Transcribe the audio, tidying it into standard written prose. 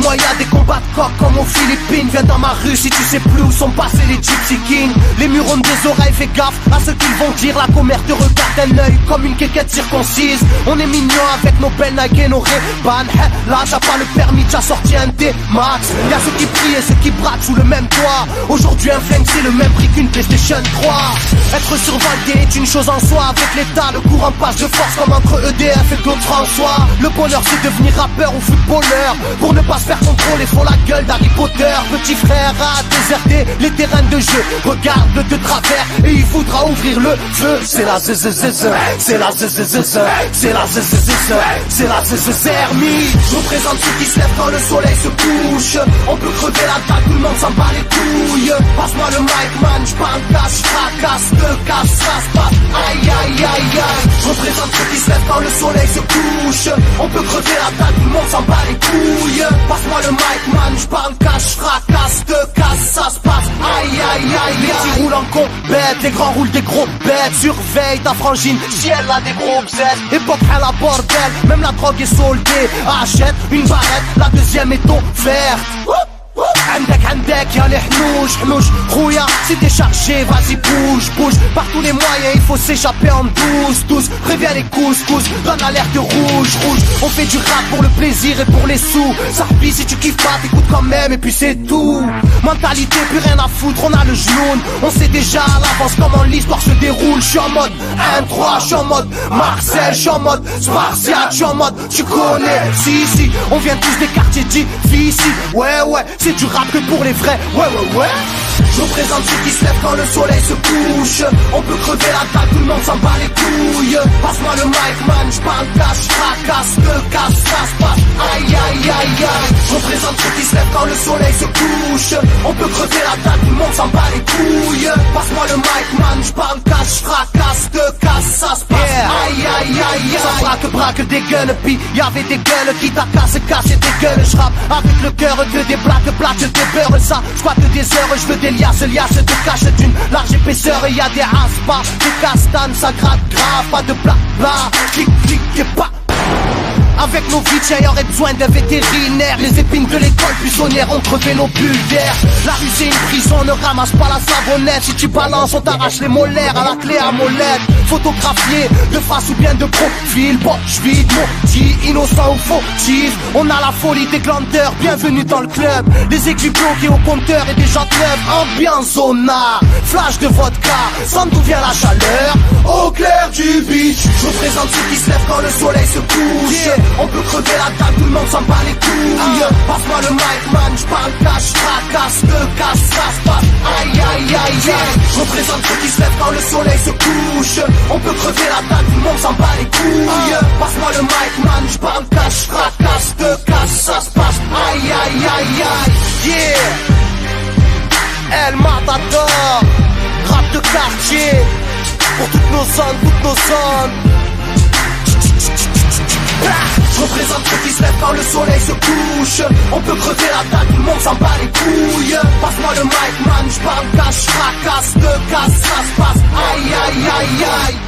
moi y'a des combats de coq comme aux Philippines. Viens dans ma rue si tu sais plus où sont passés les Gypsy Kings. Les murs ont des oreilles, fais gaffe à ce qu'ils vont dire. La commère te regarde d'un œil comme une quéquette circoncise. On est mignon avec nos belles Nike et nos Ray-Ban. Là t'as pas le permis, t'as sorti un D-Max. Y'a ceux qui prient et ceux qui braquent sous le même toit. Aujourd'hui un flingue c'est le même prix qu'une PlayStation 3. Être survolté est une chose en soi. Avec l'état le courant passe de force comme entre EDF et Claude François. Le bonheur c'est devenir rappeur ou footballeur. Pour ne pas se faire contrôler faut la gueule d'Harry Potter. Petit frère a déserté les terrains de jeu. Regarde de travers et il voudra ouvrir le feu. C'est la zzzz, c'est la zzzz, c'est la zzzz, c'est la zzzermie. Je représente ceux qui se lèvent quand le soleil se couche. On peut crever la dalle, tout le monde s'en bat les couilles. Passe-moi le mic man, j'parle casse, fracasse, te casse, ça se passe. Aïe aïe aïe aïe. Je représente ceux qui se lèvent quand le soleil se couche. On peut crever la dalle, tout le monde s'en bat les couilles. Passe-moi le mic man, j'parle cash, fracasse, te casse, ça se passe. Aïe aïe aïe. Les petits roulent en compète, les grands roulent des gros bêtes. Surveille ta frangine, si elle a des gros bêtes. Époque à la bordel, même la drogue est soldée. Achète une barrette, la deuxième est offerte. عندك يا الحنوش حنوش خويا si t'es chargé vas-y bouge par tous les moyens il faut s'échapper en douce préviens les couscous donne l'alerte rouge on fait du rap pour le plaisir et pour les sous ça replie si tu kiffes pas t'écoutes quand même et puis c'est tout mentalité plus rien à foutre on a le genou on sait déjà à l'avance comment l'histoire se déroule je suis en mode 1-3 je suis en mode Marcel je suis en mode Spartiate je suis en mode tu connais si on vient tous des quartiers difficiles ouais c'est du rap que pour les vrais, ouais. Je représente ceux qui se lèvent quand le soleil se couche. On peut crever la dalle, tout le monde s'en bat les couilles. Passe-moi le mic man, j'parle cash, fracasse, te casse, ça se passe. Aïe aïe aïe aïe. Je représente ceux qui se lèvent quand le soleil se couche. On peut crever la dalle, tout le monde s'en bat les couilles. Passe-moi le mic man, j'parle cash, fracasse, te casse, ça se passe. Aïe aïe aïe aïe. Ça braque des gueules, pis y'avait des gueules qui t'a cassé des gueules. J'rappe avec le cœur que des plaques, je débeurre ça, j'squatte des heures, j'veux des liasses te cache d'une large épaisseur. Et y'a des aspas, des castanes, ça gratte grave, pas de blabla, clic et pas. Avec nos vies, il y aurait besoin d'un vétérinaire. Les épines de l'école buissonnière ont crevé nos bulles d'air. La rue c'est une prison, ne ramasse pas la savonnette. Si tu balances, on t'arrache les molaires à la clé à molette. Photographié de face ou bien de profil. Bon, j'vide maudit, innocent ou fautif. On a la folie des glandeurs, bienvenue dans le club. Les aiguilles bloquées au compteur et des jantes neuves. Ambiance zona, flash de vodka. Sans d'où vient la chaleur, au clair du beach. Je représente ceux qui se lèvent quand le soleil se couche. On peut crever la dalle, tout le monde s'en bat les couilles. Passe-moi le mic man, j'parle cash, fracasse, te casse, ça se passe. Aïe aïe aïe aïe. Je représente ceux qui se lèvent quand le soleil se couche. On peut crever la dalle, tout le monde s'en bat les couilles. Passe-moi le mic man, j'parle cash, fracasse, te casse, ça se passe. Aïe aïe aïe aïe. Yeah. El Matador, rap de quartier. Pour toutes nos zones. Je représente ceux qui se lèvent quand le soleil se couche. On peut crever la dalle, tout le monde s'en bat les couilles. Passe-moi le mic man, j'parle cash, fracasse, te casse, ça se passe. Aïe aïe aïe aïe.